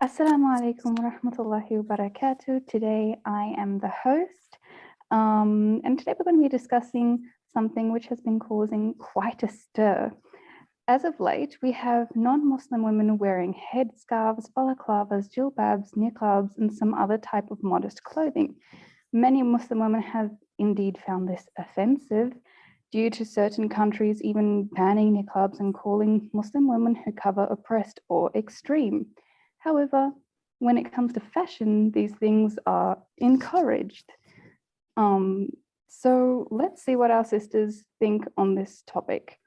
Assalamu alaikum wa rahmatullahi wa barakatuh. Today I am the host, and today we're going to be discussing something which has been causing quite a stir. As of late, we have non-Muslim women wearing headscarves, balaclavas, jilbabs, niqabs, and some other type of modest clothing. Many Muslim women have indeed found this offensive due to certain countries even banning niqabs and calling Muslim women who cover oppressed or extreme. However, when it comes to fashion, these things are encouraged. So let's see what our sisters think on this topic.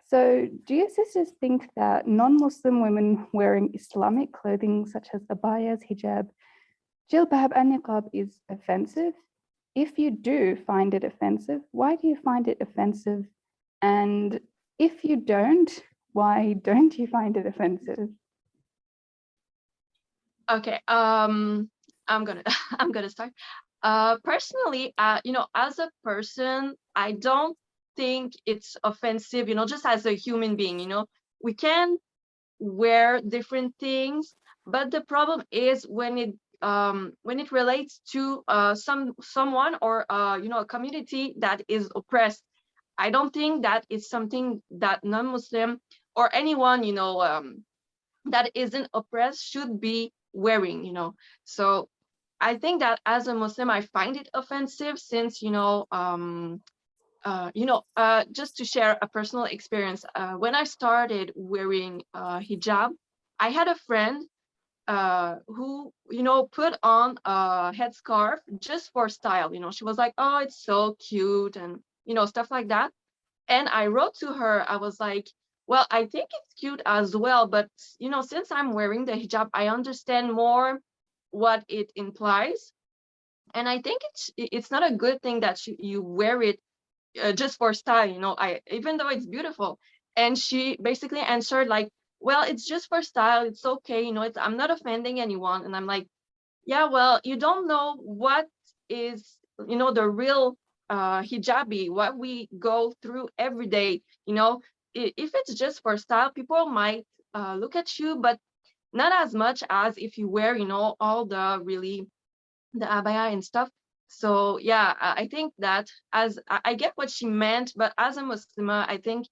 So do your sisters think that non-Muslim women wearing Islamic clothing such as abayas, hijab, jilbab and niqab is offensive? If you do find it offensive, why do you find it offensive? And if you don't, why don't you find it offensive? Okay, I'm gonna I'm gonna start. Personally, as a person, I don't think it's offensive, just as a human being, we can wear different things, but the problem is when it relates to someone or a community that is oppressed. I don't think that it's something that non-Muslim or anyone that isn't oppressed should be wearing. So I think that as a Muslim, I find it offensive since just to share a personal experience, when I started wearing hijab, I had a friend who put on a headscarf just for style. She was like, oh, it's so cute, and stuff like that. And I wrote to her, I was like, well, I think it's cute as well, but since I'm wearing the hijab, I understand more what it implies. And I think it's not a good thing that you wear it just for style. I even though it's beautiful. And she basically answered like, well, it's just for style, it's okay, I'm not offending anyone. And I'm like, yeah, well, you don't know what is the real hijabi, what we go through every day. If it's just for style, people might look at you, but not as much as if you wear all the abaya and stuff. So yeah, I think that as I get what she meant, but as a Muslima, I think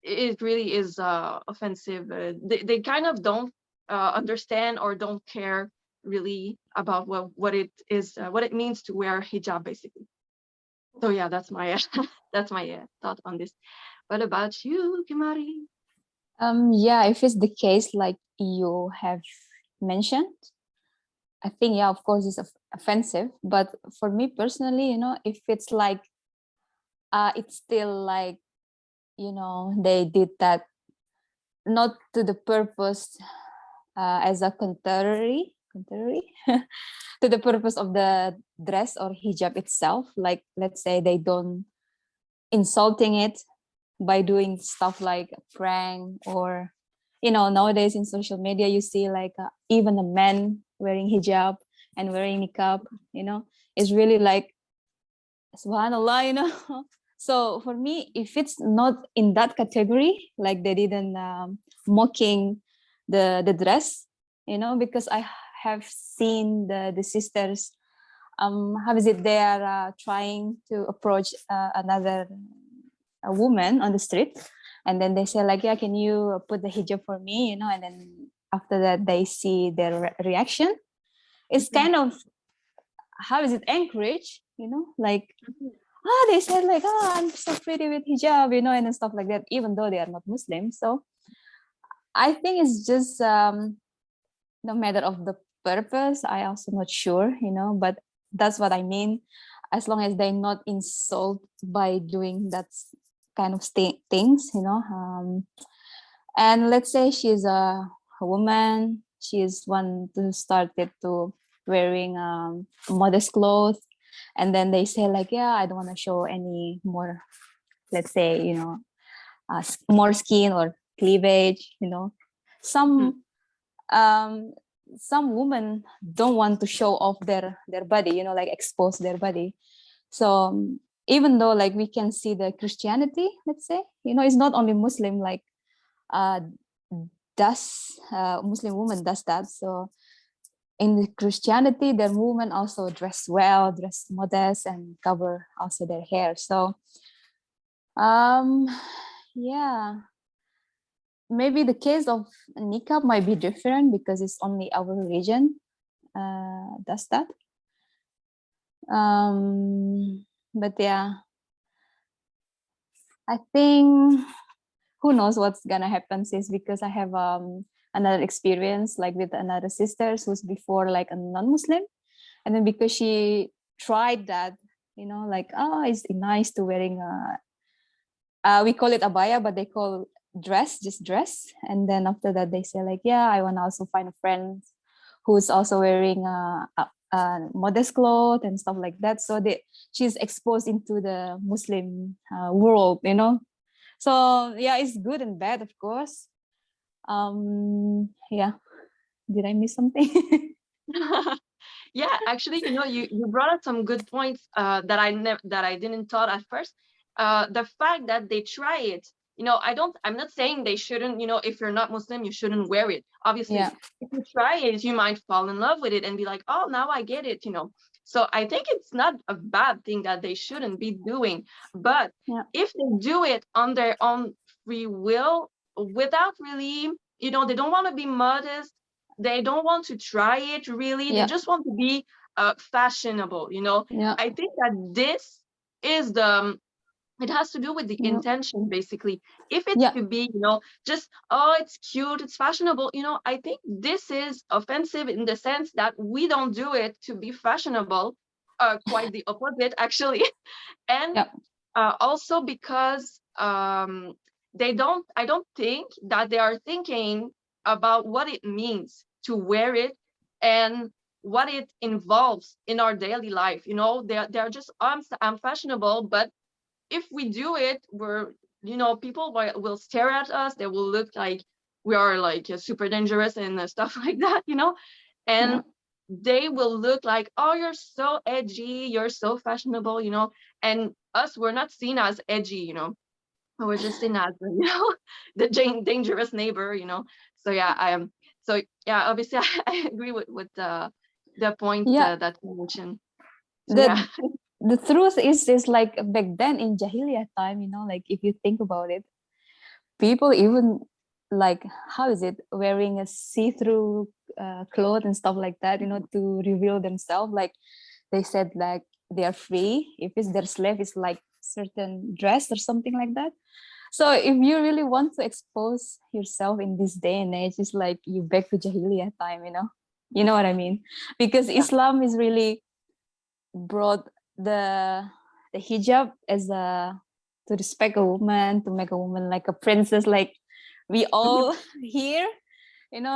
it really is offensive. They kind of don't understand or don't care really about what it is, what it means to wear hijab, basically. So yeah, that's my that's my thought on this. What about you, Kimari? Yeah, if it's the case like you have mentioned, I think, yeah, of course, it's offensive. But for me personally, if it's like, it's still like, they did that not to the purpose as a contrary to the purpose of the dress or hijab itself. Like, let's say they don't insulting it by doing stuff like a prank, or nowadays in social media you see like even a man wearing hijab and wearing niqab, is really like subhanallah. So for me, if it's not in that category, like they didn't mocking the dress, because I have seen the sisters, how is it, they are trying to approach another a woman on the street, and then they say like, yeah, can you put the hijab for me, and then after that they see their reaction. It's kind of, how is it, encouraged, like, they said like, oh, I'm so pretty with hijab, and then stuff like that, even though they are not Muslim. So I think it's just no matter of the purpose. I also not sure, but that's what I mean. As long as they're not insult by doing that kind of things, and let's say she's a woman, she is one to started to wearing modest clothes, and then they say like, yeah, I don't want to show any more, let's say, more skin or cleavage, some some women don't want to show off their body, like expose their body. So even though like we can see the Christianity, let's say, it's not only Muslim, like Muslim woman does that. So in the Christianity, the women also dress well, dress modest, and cover also their hair. So yeah, maybe the case of niqab might be different because it's only our religion does that. But yeah, I think who knows what's gonna happen, sis, because I have another experience like with another sister who's before like a non-Muslim, and then because she tried that, like, oh, it's nice to wearing we call it abaya, but they call just dress. And then after that they say like, yeah, I want to also find a friend who's also wearing modest clothes and stuff like that. So she's exposed into the Muslim world, So yeah, it's good and bad, of course. Yeah, did I miss something? Yeah, actually, you brought up some good points that I didn't thought at first. The fact that they try it, I'm not saying they shouldn't, if you're not Muslim, you shouldn't wear it. Obviously, Yeah. if you try it, you might fall in love with it and be like, oh, now I get it, So I think it's not a bad thing that they shouldn't be doing. But Yeah. if they do it on their own free will, without really, they don't want to be modest, they don't want to try it really, Yeah. they just want to be fashionable, Yeah. I think that this is it has to do with the Yeah. intention, basically. If it's to be, just, oh, it's cute, it's fashionable, I think this is offensive in the sense that we don't do it to be fashionable, quite the opposite, actually. And also because I don't think that they are thinking about what it means to wear it and what it involves in our daily life. They're just, I'm fashionable, but if we do it, people will stare at us. They will look like we are like super dangerous and stuff like that, and they will look like, oh, you're so edgy, you're so fashionable, and us, we're not seen as edgy, we're just seen as, the dangerous neighbor, So yeah, obviously I agree with the point that you mentioned. So, the truth is like back then in Jahiliyyah time, like if you think about it, people even like, how is it, wearing a see-through clothes and stuff like that, to reveal themselves. Like they said, like they are free. If it's their slave, it's like certain dress or something like that. So if you really want to expose yourself in this day and age, it's like you back to Jahiliyyah time, you know what I mean? Because Islam is really brought the hijab as to respect a woman, to make a woman like a princess, like we all hear,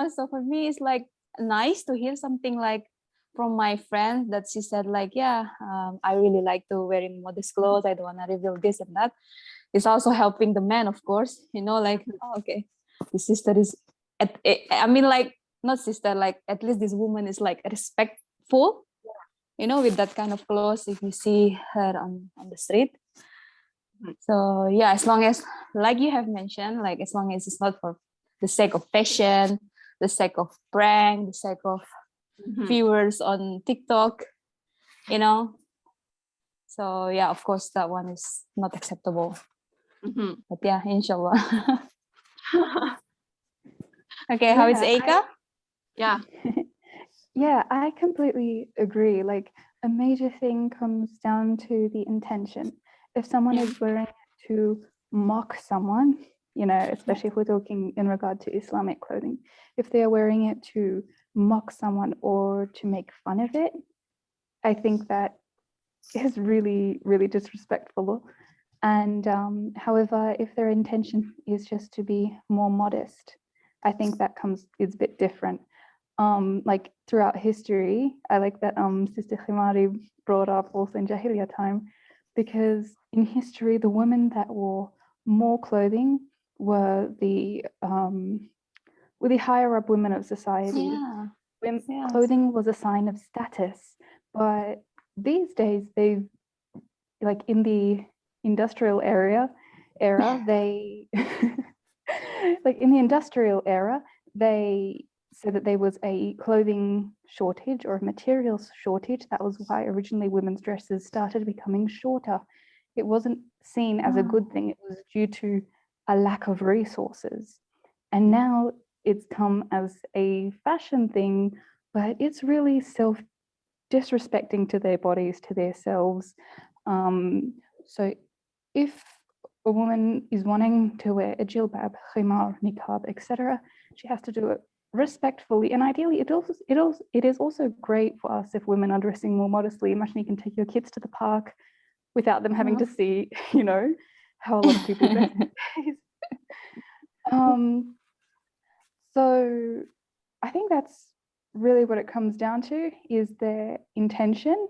So for me, it's like nice to hear something like from my friend that she said like, yeah, I really like to wearing modest clothes. I don't want to reveal this and that. It's also helping the man, of course, like, oh, okay, this sister is, I mean, like, not sister, like at least this woman is like respectful, with that kind of clothes if you see her on the street. So yeah, as long as, like you have mentioned, like as long as it's not for the sake of fashion, the sake of prank, the sake of viewers on TikTok, So yeah, of course that one is not acceptable. But yeah, inshallah. Okay, how is Eika? Yeah. Yeah, I completely agree. Like a major thing comes down to the intention. If someone is wearing it to mock someone, especially if we're talking in regard to Islamic clothing, if they are wearing it to mock someone or to make fun of it, I think that is really, really disrespectful. And however, if their intention is just to be more modest, I think that is a bit different. Like throughout history, I like that Sister Khimari brought up also in Jahiliyyah time, because in history, the women that wore more clothing were the higher up women of society. Clothing was a sign of status, but these days they've like in the industrial era, they like in the industrial era, they said that there was a clothing shortage or a materials shortage. That was why originally women's dresses started becoming shorter. It wasn't seen as a good thing. It was due to a lack of resources. And now it's come as a fashion thing, but it's really disrespecting to their bodies, to themselves. So if a woman is wanting to wear a jilbab, khimar, niqab, etc., she has to do it respectfully. And ideally, it is also great for us if women are dressing more modestly. Imagine you can take your kids to the park without them having to see, how a lot of people dress these days. So I think that's really what it comes down to, is their intention.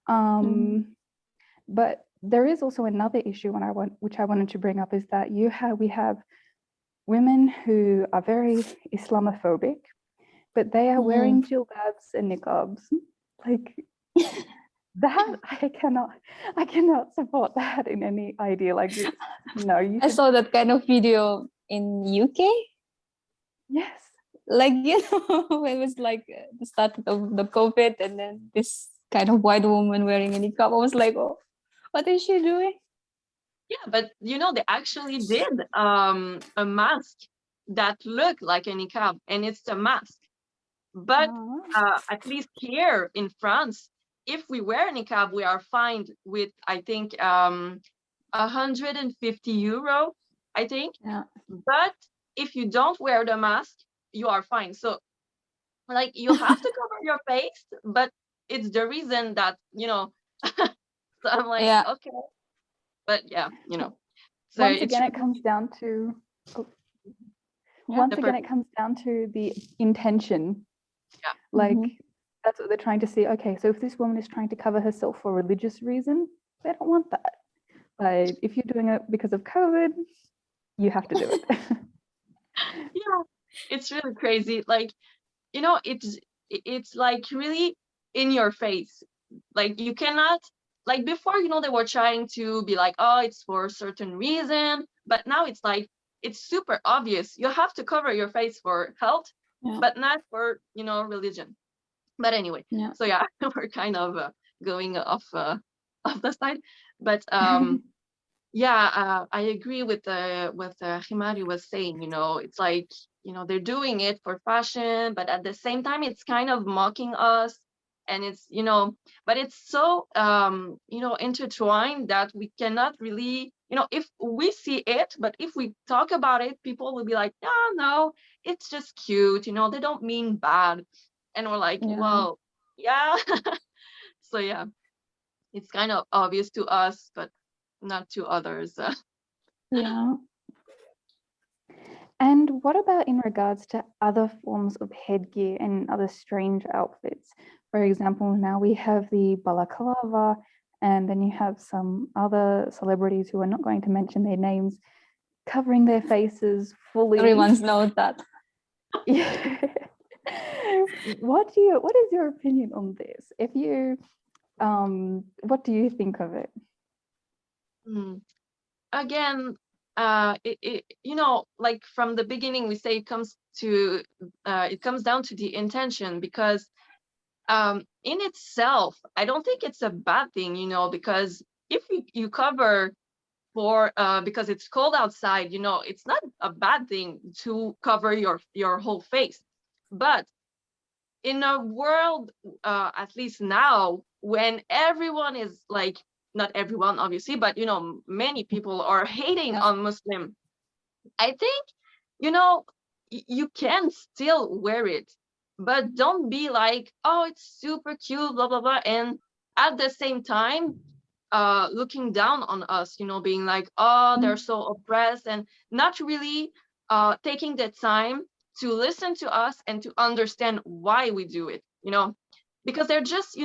But there is also another issue which I wanted to bring up, is that we have women who are very Islamophobic, but they are wearing jilbabs and niqabs. Like that, I cannot support that in any idea. Like, no, I saw that kind of video in UK. Yes. Like, it was like the start of the COVID, and then this kind of white woman wearing a niqab. I was like, oh, what is she doing? Yeah, but they actually did a mask that looked like a niqab, and it's a mask. But at least here in France, if we wear a niqab, we are fined with, I think, 150 euro, I think. Yeah. But if you don't wear the mask, you are fine. So, like, you have to cover your face, but it's the reason that, so I'm like, okay. But yeah, So once again, it comes down to it comes down to the intention. Yeah. Like that's what they're trying to see. Okay, so if this woman is trying to cover herself for a religious reason, they don't want that. But if you're doing it because of COVID, you have to do it. Yeah, it's really crazy. Like, it's like really in your face. Like, you cannot, like, before, they were trying to be like, oh, it's for a certain reason, but now it's like, it's super obvious. You have to cover your face for health, but not for, religion. But anyway, so yeah, we're kind of going off the side, but yeah, I agree with Himari was saying. It's like, they're doing it for fashion, but at the same time, it's kind of mocking us. And it's, but it's so, intertwined that we cannot really, if we see it, but if we talk about it, people will be like, no, it's just cute. They don't mean bad. And we're like, well, yeah. So yeah, it's kind of obvious to us, but not to others. Yeah. And what about in regards to other forms of headgear and other strange outfits? For example, now we have the balaclava, and then you have some other celebrities who are not going to mention their names covering their faces fully. Everyone's knows that. Yeah. What is your opinion on this? If you what do you think of it? Again, like from the beginning, we say it comes down to the intention, because in itself, I don't think it's a bad thing, because if you cover for because it's cold outside, it's not a bad thing to cover your whole face. But in a world, at least now, when everyone is like, not everyone obviously, but many people are hating on Muslim, I think you can still wear it, but don't be like, oh, it's super cute, blah blah blah, and at the same time looking down on us, being like, oh, they're so oppressed, and not really taking the time to listen to us and to understand why we do it, because they're just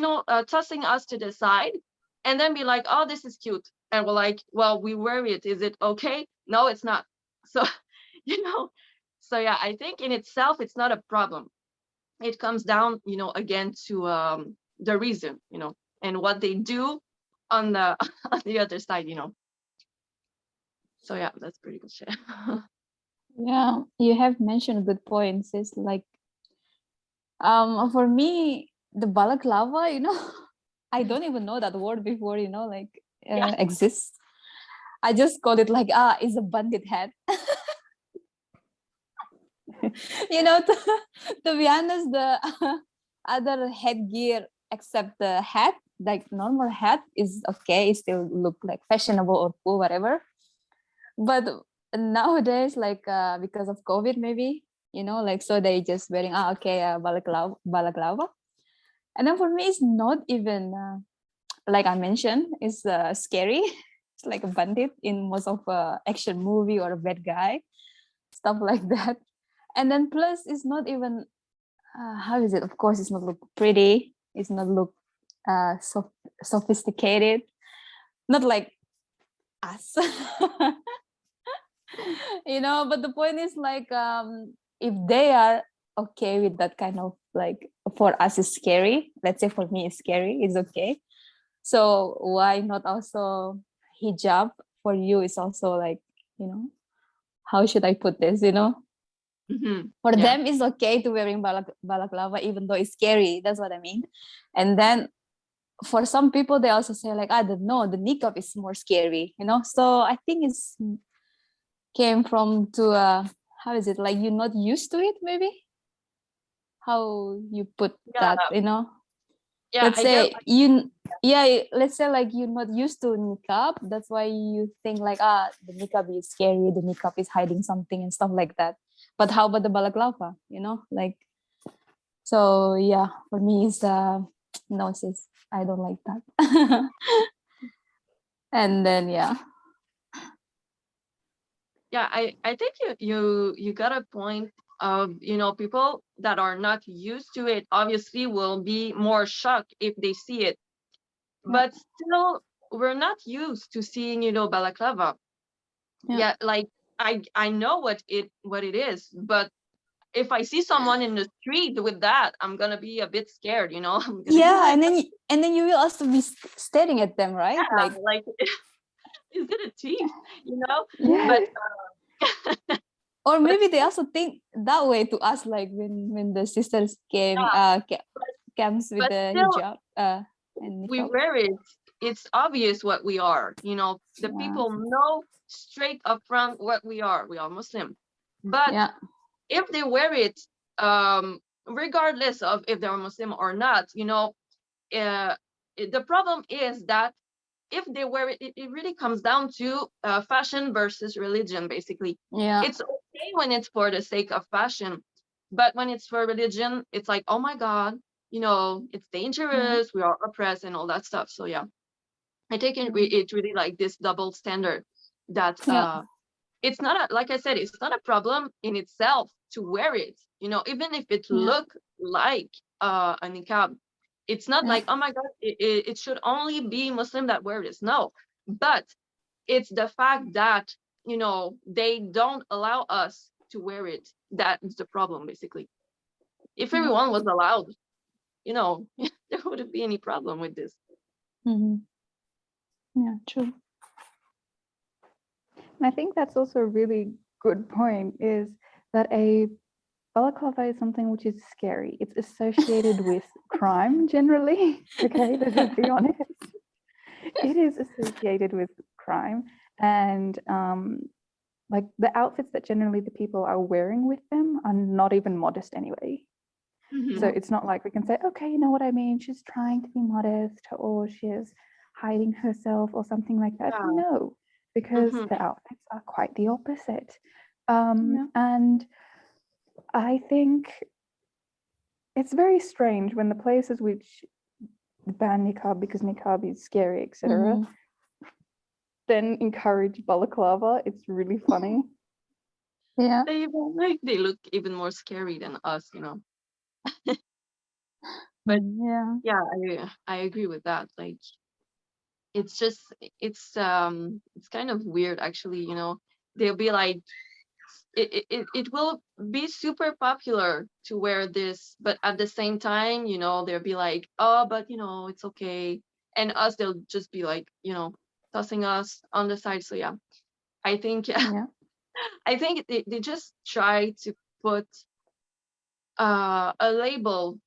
tossing us to the side and then be like, oh, this is cute, and we're like, well, we wear it, is it okay? No, it's not. So so yeah, I think in itself it's not a problem. It comes down again to the reason, and what they do on the on the other side, you know. So yeah, that's pretty good shit. Yeah, you have mentioned good points. It's like, for me, the balaclava, I don't even know that word before, like Yeah. exists. I just call it like, it's a bandit hat. To, to be honest, the other headgear except the hat, like normal hat, is okay. It still look like fashionable or cool, whatever. But nowadays, like because of COVID, maybe, like, so they just wearing okay, balaclava. And then for me, it's not even like I mentioned, it's scary. It's like a bandit in most of action movie or a bad guy, stuff like that. And then plus, it's not even how is it? Of course, it's not look pretty. It's not look sophisticated. Not like us. But the point is like if they are okay with that kind of, like, for us it's scary, let's say for me it's scary, it's okay. So why not also hijab for you is also like, how should I put this, for Yeah. them it's okay to wearing balaclava even though it's scary, that's what I mean. And then for some people they also say like, I don't know, the niqab is more scary, so I think it's came from to how is it, like you're not used to it, maybe how you put Yeah. that, Yeah. let's I get. say let's say like you're not used to niqab, that's why you think like, the niqab is scary, the niqab is hiding something and stuff like that. But how about the balaclava, like, so yeah, for me it's no, sis, I don't like that. And then yeah. Yeah, I think you got a point of, people that are not used to it obviously will be more shocked if they see it. But still, we're not used to seeing, balaclava. Yeah, like I know what it is, but if I see someone in the street with that, I'm gonna be a bit scared, I'm gonna be Yeah, like, and then you will also be staring at them, right? yeah, Like, like is it a thief, yeah. But Or maybe they also think that way to us, like when the sisters comes with but the still, hijab and we niqab. wear it. It's obvious what we are. The Yeah. people know straight up front what we are. We are Muslim. But Yeah. if they wear it, regardless of if they're Muslim or not, the problem is that if they wear it, it really comes down to fashion versus religion, basically. Yeah. It's okay when it's for the sake of fashion, but when it's for religion, it's like, oh my God, it's dangerous, we are oppressed and all that stuff. So yeah, I think it's really like this double standard that Yeah. it's not like I said, it's not a problem in itself to wear it, even if it Yeah. look like a niqab. It's not like, oh my God, it should only be Muslim that wear this. No, but it's the fact that, they don't allow us to wear it. That is the problem, basically. If everyone was allowed, there wouldn't be any problem with this. Mm-hmm. Yeah, true. And I think that's also a really good point, is that a balaclava is something which is scary. It's associated with crime generally. Okay, let's just be honest. It is associated with crime, and like the outfits that generally the people are wearing with them are not even modest anyway. So it's not like we can say, okay, you know what I mean? She's trying to be modest, or she's hiding herself or something like that. Yeah. No, because the outfits are quite the opposite. And I think it's very strange when the places which ban niqab because niqab is scary, etc., then encourage balaclava. It's really funny. Yeah. They look even more scary than us, But yeah, I agree with that. Like, it's just it's kind of weird, actually. They'll be like, it will be super popular to wear this, but at the same time, they'll be like, oh, but it's okay, and us, they'll just be like, tossing us on the side. So yeah, I think Yeah. I think they just try to put a label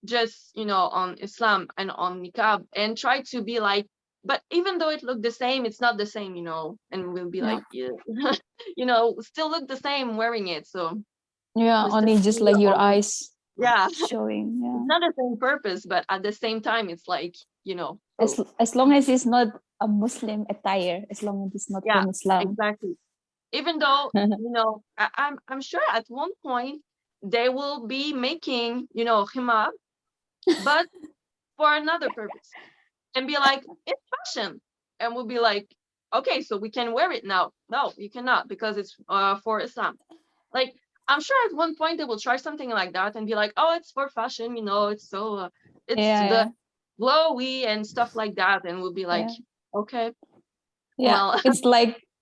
just on Islam and on niqab, and try to be like, but even though it looked the same, it's not the same, and we'll be Yeah. like, yeah, still look the same wearing it. So Yeah, we only still just see like your almost, eyes yeah, showing. Yeah. it's not the same purpose, but at the same time, it's like, As long as it's not a Muslim attire, as long as it's not yeah, from Islam. exactly. Even though, I'm sure at one point they will be making, hijab, but for another purpose, and be like, it's fashion, and we'll be like, okay, so we can wear it now. No, you cannot, because it's for Islam. Like, I'm sure at one point they will try something like that and be like, oh, it's for fashion, it's so it's Yeah, the yeah, glowy and stuff like that, and we'll be like, yeah. okay, Yeah, well,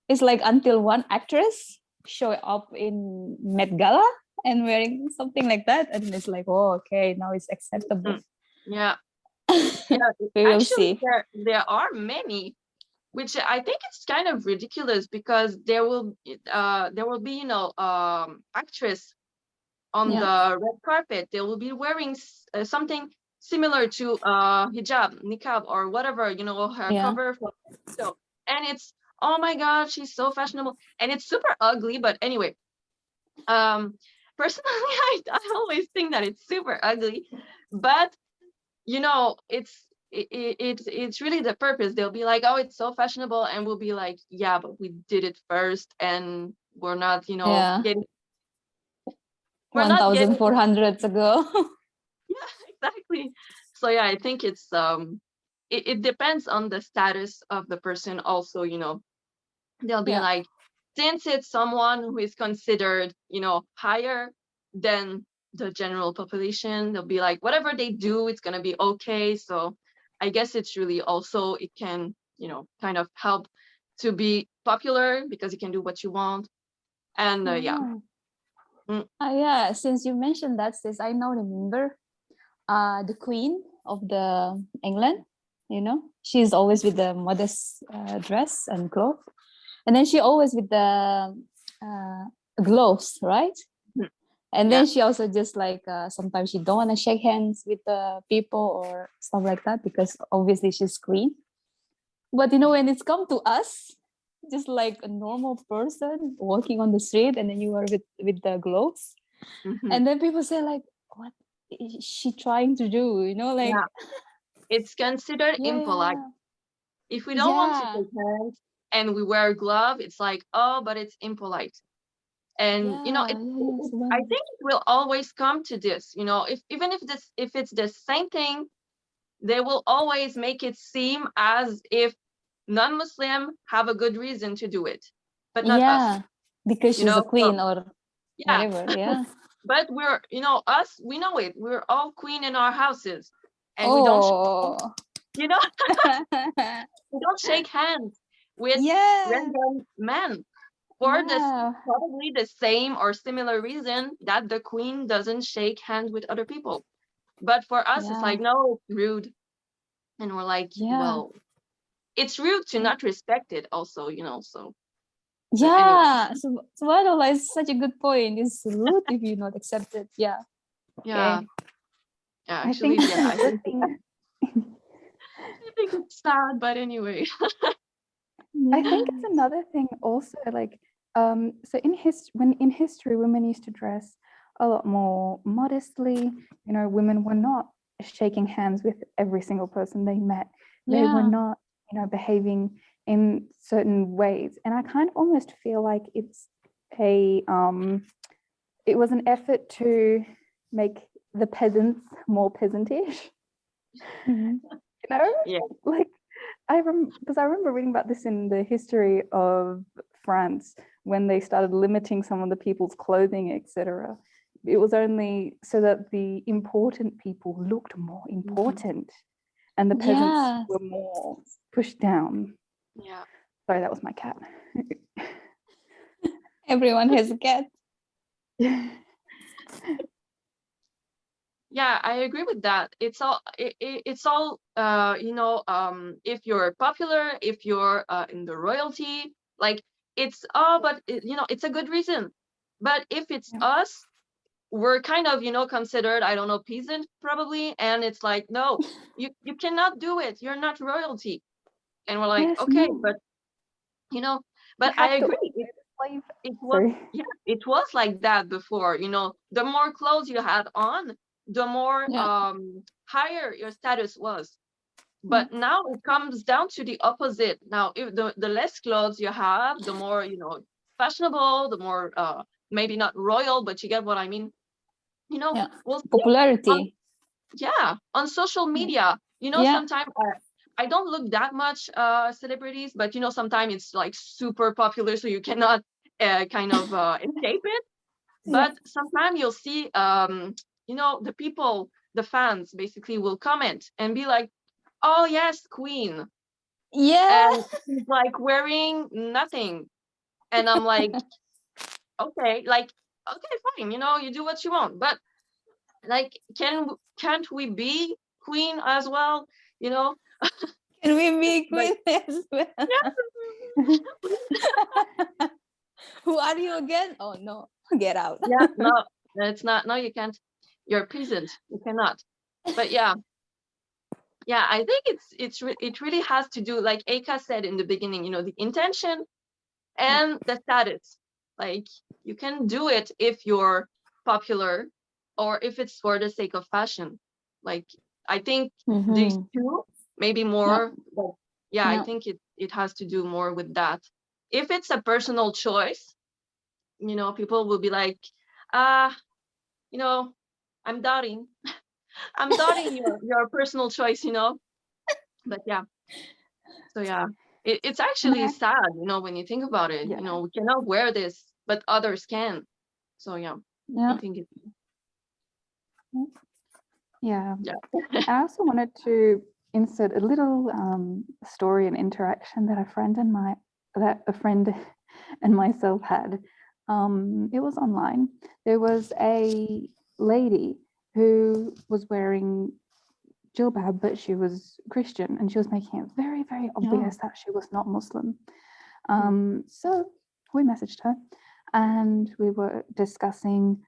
it's like until one actress show up in Met Gala and wearing something like that, and it's like, oh, okay, now it's acceptable. yeah, yeah. We will Actually, see. there are many, which I think it's kind of ridiculous, because there will be, actress on Yeah, the red carpet. They will be wearing something similar to hijab, niqab, or whatever, her yeah, cover for. So, and it's, oh my God, she's so fashionable, and it's super ugly. But anyway, um, personally, I always think that it's super ugly, but it's really the purpose. They'll be like, oh, it's so fashionable, and we'll be like, yeah, but we did it first, and we're not, yeah. getting we're not getting 1,400 ago. yeah, exactly. So yeah, I think it's it depends on the status of the person also, they'll be Yeah, like, since it's someone who is considered, higher than the general population, they'll be like, whatever they do, it's gonna be okay. So I guess it's really also, it can, kind of help to be popular, because you can do what you want. And yeah. yeah. Mm, Yeah, since you mentioned that, sis, I now remember the queen of the England, she's always with the modest dress and cloth, and then she always with the uh, gloves, right? mm, And yeah. then she also just like sometimes she don't want to shake hands with the people or stuff like that, because obviously she's queen. But when it's come to us, just like a normal person walking on the street, and then you are with the gloves, Mhm. and then people say like, what is she trying to do, like. Yeah, it's considered Yeah, impolite. yeah, If we don't want to yeah, shake hands and we wear a glove, it's like, oh, but it's impolite. And yeah, yeah, yes, I well, think it will always come to this, if even if it's the same thing, they will always make it seem as if non-Muslim have a good reason to do it, but not us, yeah, because she's a so queen or yeah. whatever. Yeah. But we're, us, we know it, we're all queen in our houses, and we don't Oh. you know we don't shake hands with Yeah, random men, for this yeah, probably the same or similar reason that the queen doesn't shake hands with other people. But for us, it's yeah, like, no, it's rude. And we're like, yeah, well, it's rude to not respect it also, so. But anyway, yeah. So subhanallah is such a good point. It's rude if you not accept it. Yeah. yeah, Okay. yeah, I think actually, yeah, another thing I think it's sad, but anyway. I Yeah. think it's another thing also, like so in history women used to dress a lot more modestly. Women were not shaking hands with every single person they met. They were Yeah. not, behaving in certain ways. And I kind of almost feel like it was an effort to make the peasants more peasantish. Mhm. Yeah. Like because I remember reading about this in the history of France when they started limiting some of the people's clothing, etc. It was only so that the important people looked more important and the peasants Yeah. were more pushed down. Yeah. Sorry, that was my cat. Everyone has a cat. Yeah, I agree with that. It's all you know, if you're popular, if you're in the royalty, like it's but you know, it's a good reason. But if it's Yeah. us, we're kind of, you know, considered, I don't know, peasant probably, and it's like, no, you cannot do it. You're not royalty. And we're like, Yes, okay, no. but you know, You but I have to agree. always slave. It was, Sorry. yeah, it was like that before, you know, the more clothes you had on, the more Yeah. higher your status was. Yeah. But now it comes down to the opposite. Now if the less clothes you have, the more, you know, fashionable, the more maybe not royal, but you get what I mean. You know, Yeah. we'll see on, Popularity. yeah, on social Yeah. media, you know, Yeah. sometimes I don't look that much celebrities, but you know, sometimes it's like super popular, so you cannot kind of escape it. Yeah. But sometimes you'll see you know, the people, the fans basically will comment and be like, oh yes, queen, Yeah. and she's like wearing nothing, and I'm like, okay, like, okay, fine, you know, you do what you want, but like, can't we be queen as well, you know? Can we be Like, queen as well? yeah. Who are you again? Oh no, get out. Yeah, no, it's not, no, you can't, you're a peasant, you cannot. But yeah, yeah, I think it really has to do, like Eka said in the beginning, you know, the intention and the status. Like, you can do it if you're popular or if it's for the sake of fashion. Like, I think these Mm-hmm. two, maybe Yeah. more, but yeah, I Yeah. think it has to do more with that. If it's a personal choice, you know, people will be like, ah, you know, I'm doubting. I'm doubting your personal choice, you know. But yeah, so yeah, it's And actually sad, you know, when you think about it. You yeah. know, we cannot wear this, but others can. So yeah, I Yeah. think it, Yeah. yeah. And I also wanted to insert a little story and interaction that a friend and myself had. It was online. There was a lady who was wearing jilbab, but she was Christian, and she was making it very, very obvious that she was not Muslim. So we messaged her, and we were discussing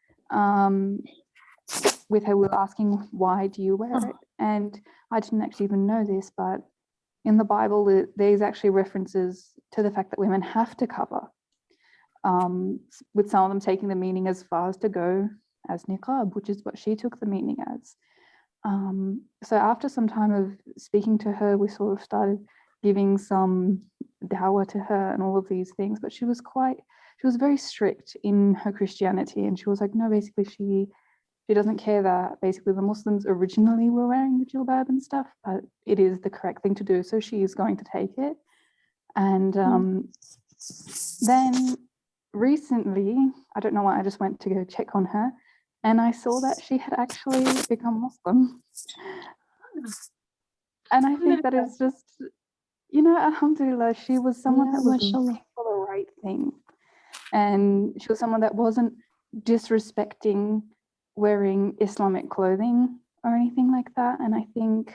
with her. We were asking, why do you wear it? And I didn't actually even know this, but in the Bible, there's actually references to the fact that women have to cover, with some of them taking the meaning as far as to go as niqab, which is what she took the meaning as. So after some time of speaking to her, we sort of started giving some dawah to her and all of these things, but she was very strict in her Christianity, and she was like, no, basically she doesn't care that basically the Muslims originally were wearing the jilbab and stuff, but it is the correct thing to do, so she is going to take it. And then recently, I don't know why, I just went to go check on her, and I saw that she had actually become Muslim. And I think that is just, you know, alhamdulillah, she was someone that was looking for the right thing. And she was someone that wasn't disrespecting wearing Islamic clothing or anything like that. And I think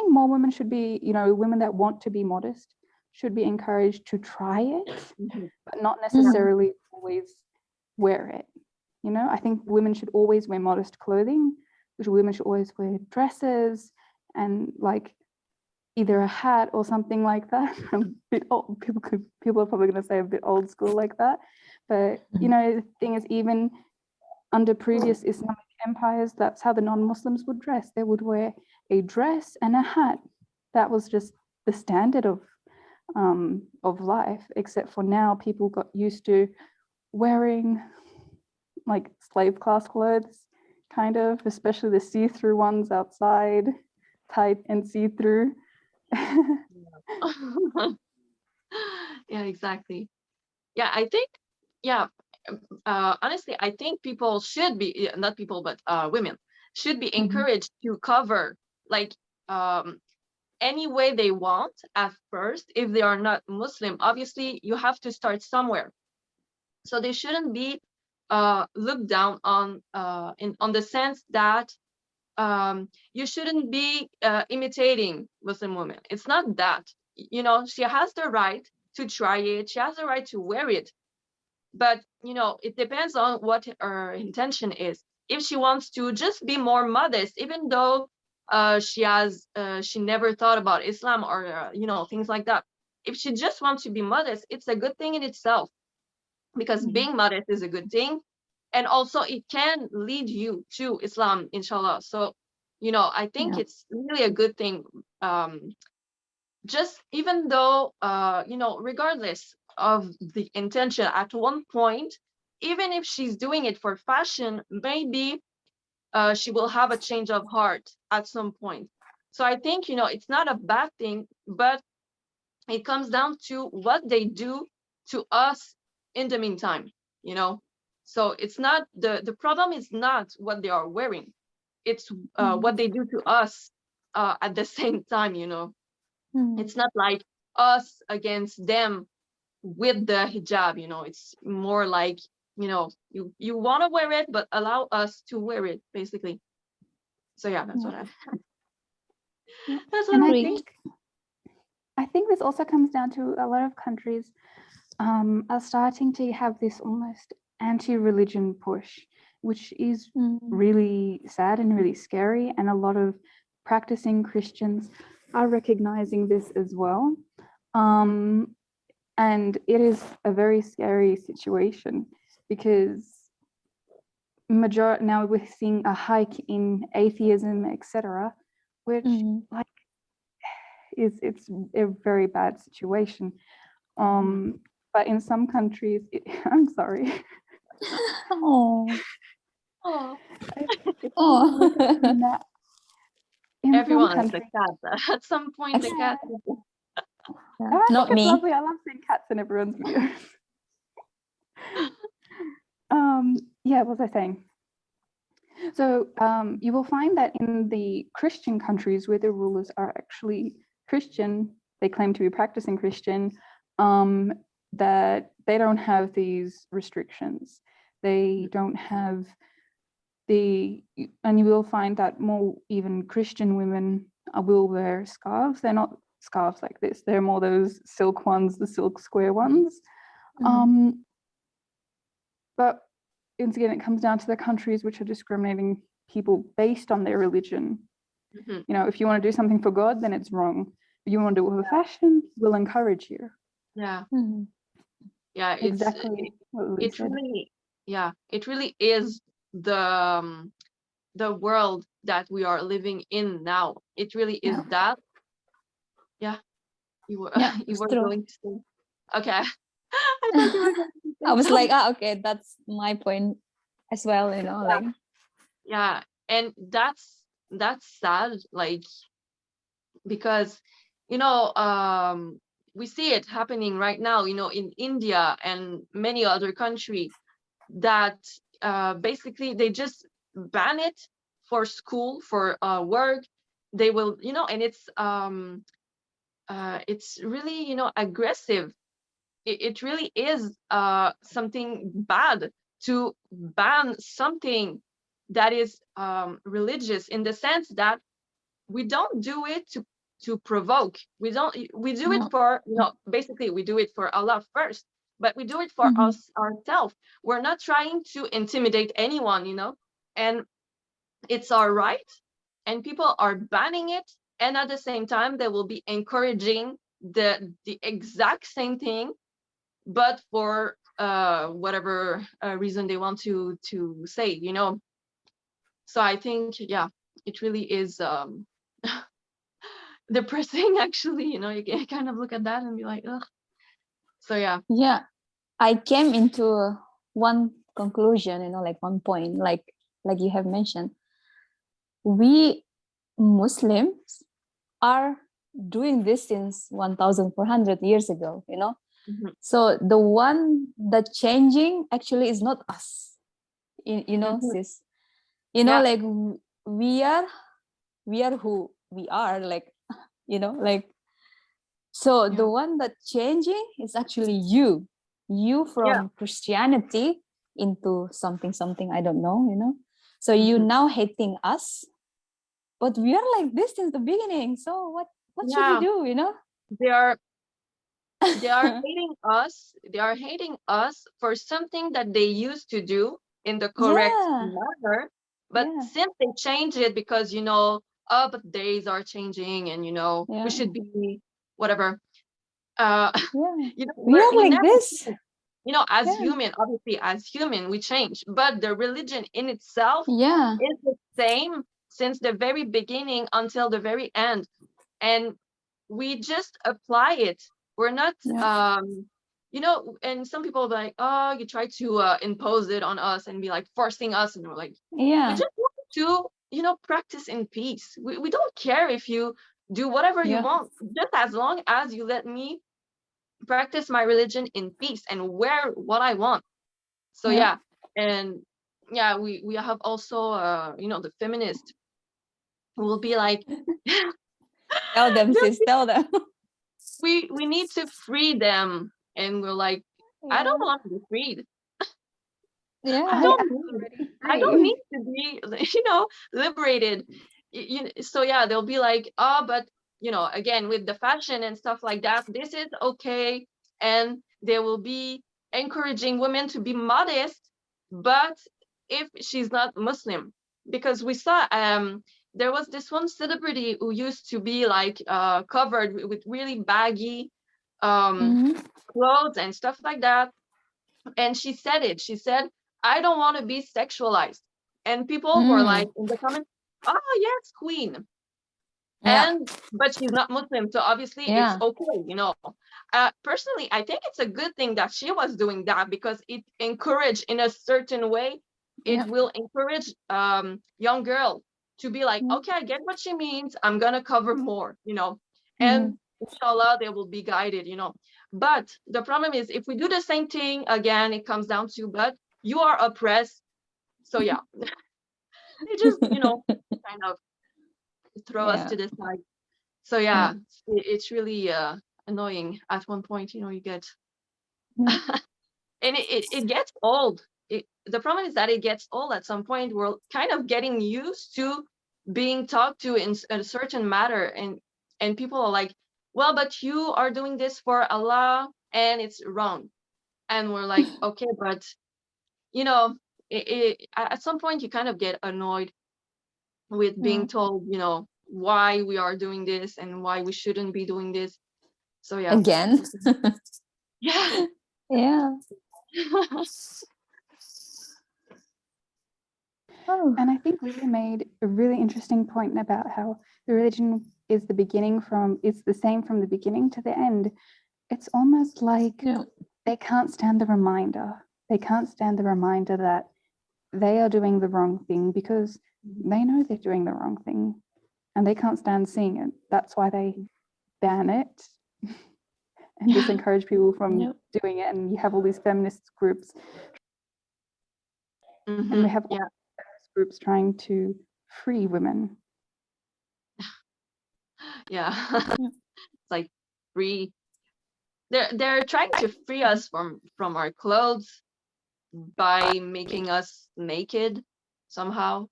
more women should be, you know, women that want to be modest should be encouraged to try it, but not necessarily always wear it. You know, I think women should always wear modest clothing, which women should always wear dresses and like either a hat or something like that. A bit old, people are probably going to say a bit old school like that, but you know, the thing is, even under previous Islamic empires, that's how the non-Muslims would dress. They would wear a dress and a hat. That was just the standard of life, except for now people got used to wearing like slave class clothes, kind of, especially the see-through ones outside, tight and see-through. Yeah, exactly. Yeah, I think, yeah, honestly, I think people should be, not people, but women should be encouraged to cover, like, any way they want at first. If they are not Muslim, obviously you have to start somewhere. So they shouldn't be looked down on the sense that you shouldn't be imitating Muslim women. It's not that. You know, she has the right to try it. She has the right to wear it. But, you know, it depends on what her intention is. If she wants to just be more modest, even though she never thought about Islam or, you know, things like that. If she just wants to be modest, it's a good thing in itself, because being modest is a good thing. And also it can lead you to Islam, inshallah. So, you know, I think it's really a good thing. Just even though, you know, regardless of the intention, at one point, even if she's doing it for fashion, maybe she will have a change of heart at some point. So I think, you know, it's not a bad thing, but it comes down to what they do to us in the meantime, you know. So it's not the problem is not what they are wearing, it's what they do to us at the same time, you know. It's not like us against them with the hijab, you know. It's more like, you know, you want to wear it, but allow us to wear it, basically. So yeah, that's what that's what And I I think. think this also comes down to a lot of countries are starting to have this almost anti-religion push, which is really sad and really scary. And a lot of practicing Christians are recognizing this as well. And it is a very scary situation, because now we're seeing a hike in atheism, etc., which like it's a very bad situation. But in some countries, I'm sorry. Oh. In Everyone some has a cat. At some point, the cat. Not it's me. lovely. I love seeing cats in everyone's videos. Yeah, what was I saying? So you will find that in the Christian countries where the rulers are actually Christian, they claim to be practicing Christian, that they don't have these restrictions. They don't have and you will find that more even Christian women will wear scarves. They're not scarves like this. They're more those silk ones, the silk square ones. But once again, it comes down to the countries which are discriminating people based on their religion. You know, if you want to do something for God, then it's wrong. If you want to do it with fashion, we'll encourage you. Yeah. Yeah, exactly. It really is the world that we are living in now. It really is that. Yeah, you were going to say. Okay. I thought you were going to say I was something. like, okay, that's my point as well, you know, like. Yeah, and that's sad, like, because, you know, we see it happening right now, you know, in India and many other countries, that basically they just ban it for school, for work. They will, you know, and it's really, you know, aggressive. It really is something bad to ban something that is religious, in the sense that we don't do it to provoke. We do it for, you know, basically we do it for Allah first, but we do it for us ourselves. We're not trying to intimidate anyone, you know, and it's our right, and people are banning it, and at the same time they will be encouraging the exact same thing, but for whatever reason they want to say, you know. So I think, yeah, it really is depressing, actually, you know. You can kind of look at that and be like, ugh. So yeah. I came into one conclusion, you know, like one point, like you have mentioned, we Muslims are doing this since 1400 years ago, you know. So the one that changing actually is not us, you know, sis, you know, like we are who we are, like, you know, like, so the one that changing is actually you from Christianity, into something, I don't know, you know. So you now hating us, but we are like this since the beginning. So what should we do, you know? They are hating us. They are hating us for something that they used to do in the correct manner. But since they change it because, you know, oh, but days are changing and, you know, we should be whatever. You know, we are like never, this. you know, as human, obviously as human, we change. But the religion in itself is the same since the very beginning until the very end. And we just apply it. We're not, you know, and some people are like, oh, you try to impose it on us and be like forcing us. And we're like, we just want to, you know, practice in peace. We don't care if you do whatever you want, just as long as you let me practice my religion in peace and wear what I want. So and we have also you know, the feminist who will be like, tell them, sis, tell them. we need to free them, and we're like, I don't want to be freed. I don't need to be, you know, liberated. So they'll be like, oh, but you know, again, with the fashion and stuff like that, this is okay, and they will be encouraging women to be modest, but if she's not Muslim, because we saw there was this one celebrity who used to be like covered with really baggy clothes and stuff like that, and she said it. She said, I don't want to be sexualized. And people were like in the comments, oh yes, queen. But she's not Muslim, so obviously it's okay, you know. Personally, I think it's a good thing that she was doing that, because it encouraged in a certain way. It will encourage young girl to be like, okay, I get what she means. I'm gonna cover more, you know, and inshallah they will be guided, you know. But the problem is, if we do the same thing again, it comes down to, but you are oppressed. So they just, you know, kind of throw us to the side. So it's really annoying at one point, you know, you get and it gets old. The problem is that it gets old at some point. We're kind of getting used to being talked to in a certain matter, and people are like, well, but you are doing this for Allah and it's wrong. And we're like, okay, but you know, at some point you kind of get annoyed with being told, you know, why we are doing this and why we shouldn't be doing this. So again. And I think Lily made a really interesting point about how the religion is it's the same from the beginning to the end. It's almost like they can't stand the reminder. They can't stand the reminder that they are doing the wrong thing, because they know they're doing the wrong thing and they can't stand seeing it. That's why they ban it and disencourage people from doing it. And you have all these feminist groups and we have all these groups trying to free women. It's like free. They're trying to free us from our clothes by making us naked somehow,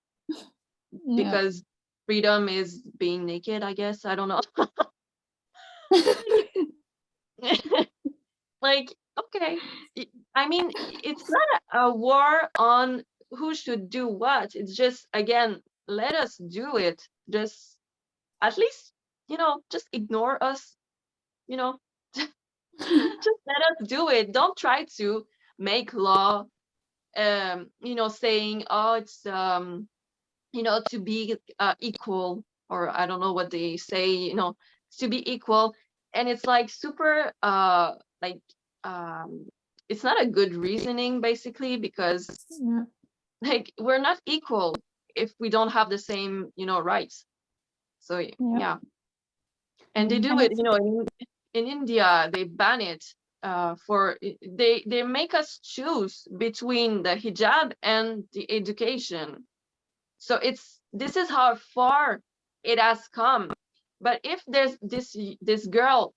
because freedom is being naked, I guess. I don't know. Like, okay, I mean, it's not a war on who should do what. It's just, again, let us do it. Just at least, you know, just ignore us, you know. Just let us do it. Don't try to make law you know, saying, oh, it's you know, to be equal, or I don't know what they say, you know, to be equal. And it's like super like it's not a good reasoning, basically, because like we're not equal if we don't have the same, you know, rights. So and they do it, you know, in India they ban it for they make us choose between the hijab and the education. So this is how far it has come. But if there's this girl,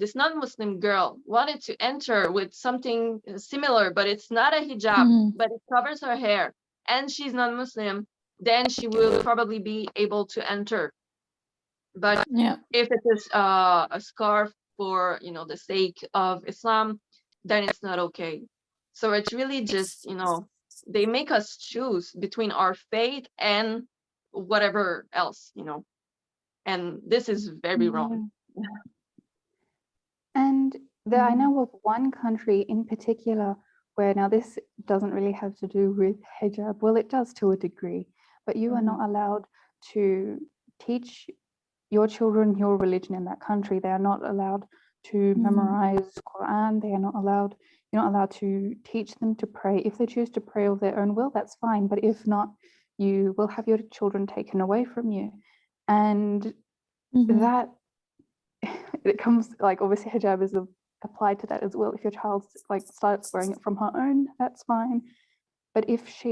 this non-Muslim girl wanted to enter with something similar, but it's not a hijab, Mhm. but it covers her hair, and she's non-Muslim, then she will probably be able to enter. But Yeah. if it is a scarf for, you know, the sake of Islam, then it's not okay. So it's really just, you know, they make us choose between our faith and whatever else, you know, and this is very wrong. And I Mhm. know of one country in particular where, now this doesn't really have to do with hijab. Well, it does to a degree, but you are not allowed to teach your children your religion in that country. They are not allowed to memorize Quran. They are not allowed, you're not allowed to teach them to pray. If they choose to pray of their own will, that's fine. But if not, you will have your children taken away from you. And Mhm. that, it comes, like, obviously hijab is applied to that as well. If your child like starts wearing it from her own, that's fine. But if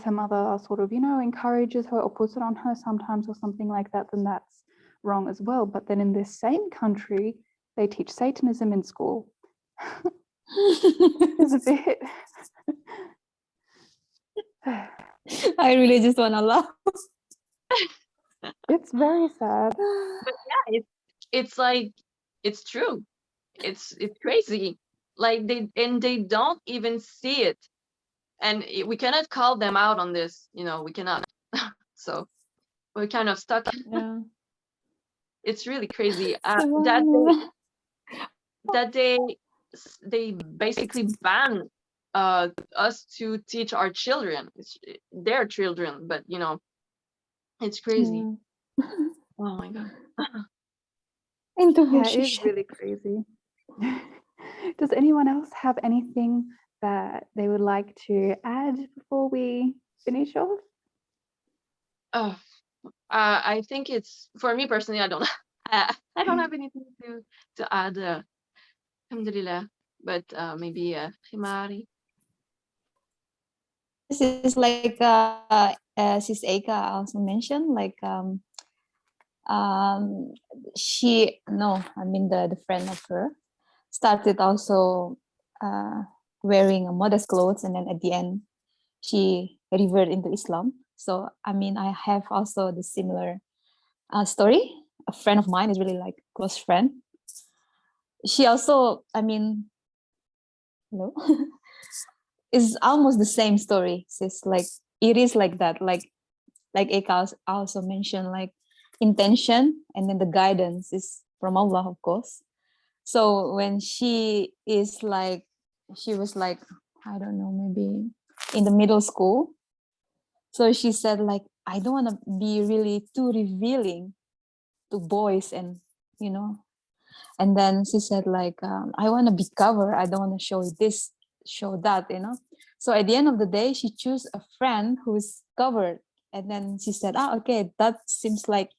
her mother sort of, you know, encourages her or puts it on her sometimes or something like that, then that's wrong as well. But then in this same country, they teach Satanism in school. It's a bit. I really just want to laugh. It's very sad. But yeah, it's like, it's true. It's crazy. Like they don't even see it, and we cannot call them out on this. You know, we cannot. So we're kind of stuck. Yeah. It's really crazy. That they basically ban us to teach our children. It's their children, but you know, it's crazy. Yeah. Oh my god. Into Yeah, it is position. really crazy. Does anyone else have anything that they would like to add before we finish off? Oh, I think it's, for me personally, I don't I don't have anything to add. Alhamdulillah, but maybe Himari. This is like Sis Eka also mentioned, like um she no, I mean the friend of her started also wearing a modest clothes, and then at the end she reverted into Islam. So I mean, I have also the similar story. A friend of mine is really like close friend. She also, I mean, no, is almost the same story. It's like it is like that. Like Eka also mentioned, like intention and then the guidance is from Allah, of course. So when she is like, she was like, I don't know, maybe in the middle school. So she said like, I don't want to be really too revealing to boys, and you know. And then she said like, I want to be covered. I don't want to show this, show that, you know. So at the end of the day, she chose a friend who's covered. And then she said, okay, that seems like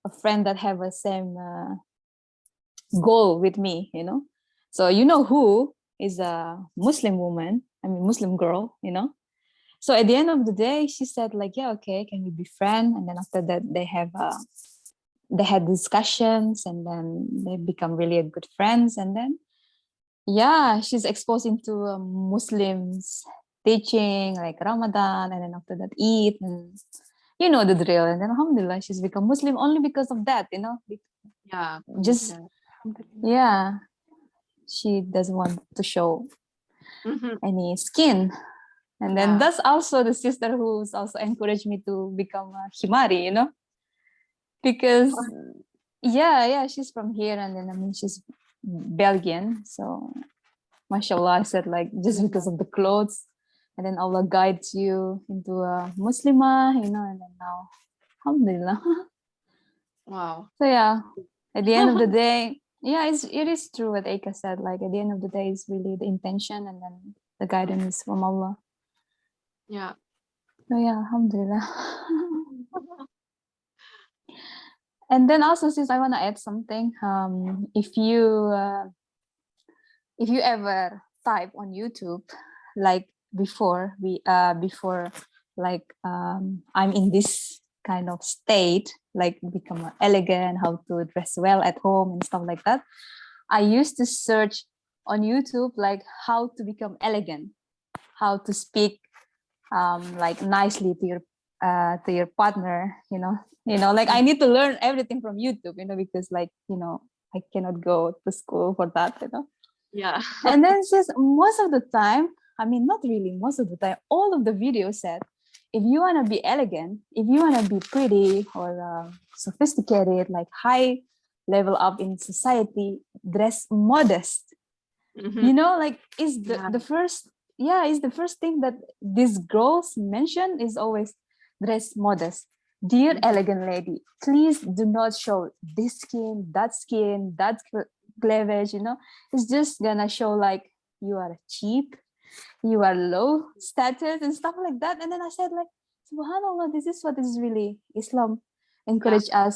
a friend that have a same goal with me, you know. So you know who is a Muslim woman, I mean Muslim girl, you know. So at the end of the day, she said like, yeah, okay, can we be friends? And then after that, they had discussions, and then they become really good friends. And then yeah, she's exposed into Muslims teaching like Ramadan, and then after that Eid, and you know the drill. And then alhamdulillah, she's become Muslim only because of that, you know. Yeah, Just Alhamdulillah. yeah, she doesn't want to show Mhm. any skin. And then Yeah. that's also the sister who's also encouraged me to become a himari, you know, because yeah, she's from here, and then I mean she's Belgian, so mashallah, I said like just because of the clothes, and then Allah guides you into a Muslimah, you know, and then now, alhamdulillah. Wow. So yeah, at the end of the day, yeah, it is true what Eka said. Like at the end of the day, it's really the intention, and then the guidance from Allah. Yeah. So yeah, alhamdulillah. And then also, since I want to add something, if you ever type on YouTube, like before like I'm in this kind of state, like become elegant, how to dress well at home and stuff like that, I used to search on YouTube like how to become elegant, how to speak like nicely to your partner, like I need to learn everything from YouTube, because like, I cannot go to school for that, Yeah. And then it says most of the time, I mean, not really most of the time, all of the videos said, if you want to be elegant, if you want to be pretty or sophisticated, like high level up in society, dress modest. Mhm. Like is Yeah. the first, is the first thing that these girls mention is always dress modest. Dear Mhm. elegant lady, please do not show this skin, that cleavage, it's just gonna show like you are cheap, you are low status and stuff like that. And then I said like, subhanallah, this is what is really Islam encourage us,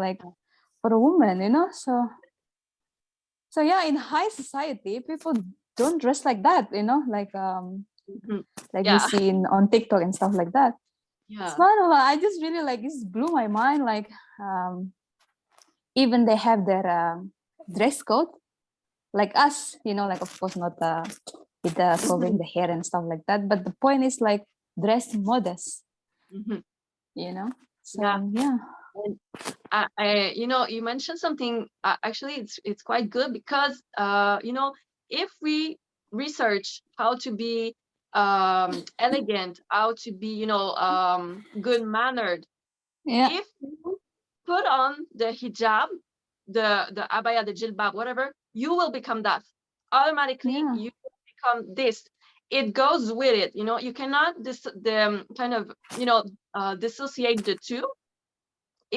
like for a woman, so yeah, in high society, people don't dress like that, Mhm. like we Yeah. see on TikTok and stuff like that. Yeah. Subhanallah, I just really like this blew my mind. Like even they have their dress code, like us, like of course not with the covering the hair and stuff like that. But the point is like dress modest, Mhm. So Yeah. yeah. And you mentioned something. Actually, it's quite good because if we research how to be elegant, how to be good mannered, Yeah. if you put on the hijab, the abaya, the jilbab, whatever, you will become that. Automatically, Yeah. you will become this. It goes with it. You cannot dissociate the two.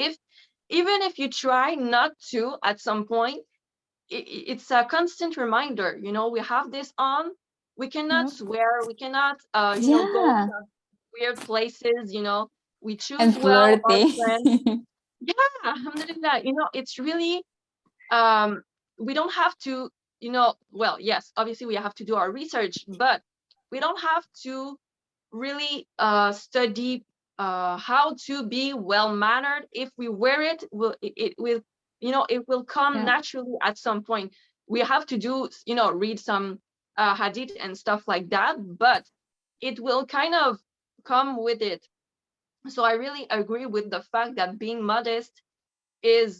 If Even if you try not to at some point, it's a constant reminder. We have this on. We cannot Yep. swear. We cannot go Yeah. to weird places. We And choose well our flirty. friends. Yeah, alhamdulillah. It's really we don't have to, well, yes, obviously we have to do our research, but we don't have to really study how to be well mannered. If we wear it, it will, it will come Yeah. naturally at some point. We have to do, read some hadith and stuff like that, but it will kind of come with it. So I really agree with the fact that being modest is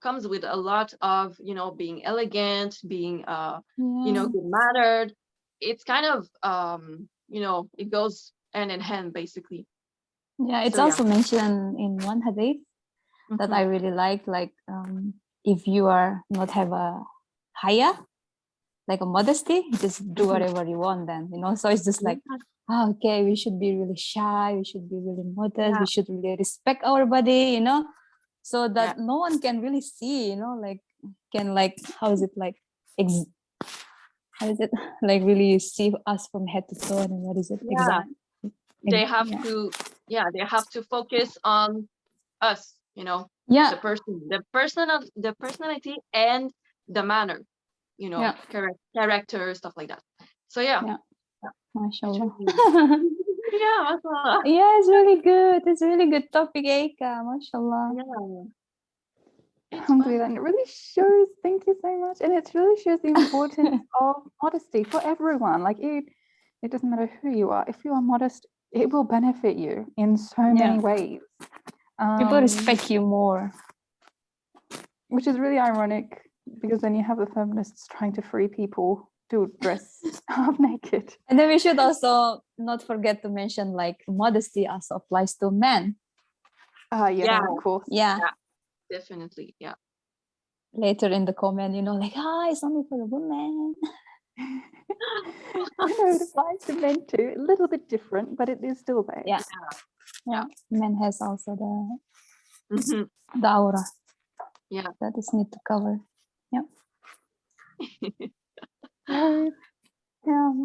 comes with a lot of being elegant, being Yeah. good mannered. It's kind of it goes hand in hand basically. Yeah, it's So yeah. also mentioned in one hadith that I Mhm. really like if you are not have a haya, like a modesty, just do Mhm. whatever you want then, so it's just like, okay, we should be really shy, we should be really modest, Yeah, we should really respect our body, so yeah, that no one can really see, like can like, how is it like how is it like really see us from head to toe, and what is it yeah. They have yeah. to, they have to focus on us, Yeah. the person, the personality and the manner, Yeah. character, stuff like that. So yeah, Yeah. it's Mashallah. really yeah, mashallah. Yeah, it's really good. It's a really good topic, Aika. Mashallah. Yeah, it's fun. Alhamdulillah. And it really shows, thank you so much. And it really shows the importance of modesty for everyone. Like it doesn't matter who you are. If you are modest, it will benefit you in so many ways. People respect you more. Which is really ironic because then you have the feminists trying to free people to dress half naked. And then we should also not forget to mention like modesty also applies to men. Yeah, Of course. Yeah. definitely. Yeah. Later in the comment, like, it's only for the women. I know it applies to men too. A little bit different, but it is still there. Yeah. Men has also Mhm. the aura. Yeah. That is need to cover. Yeah.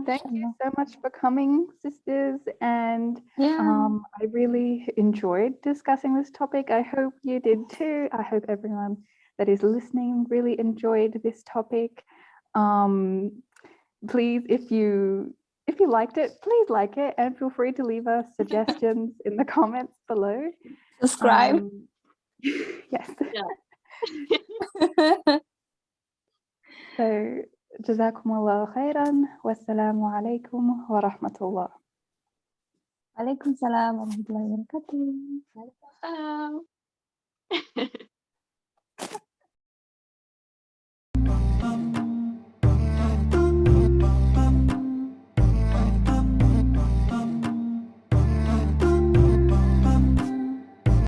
Thank you so much for coming, sisters. And Yeah. I really enjoyed discussing this topic. I hope you did too. I hope everyone that is listening really enjoyed this topic. Please, if you if you liked it, please like it and feel free to leave us suggestions in the comments below. Subscribe. Yes. Yeah. So, jazakumullah khairan. Wassalamu alaikum wa rahmatullah. Waalaikumsalam warahmatullahi wabarakatuh. Um,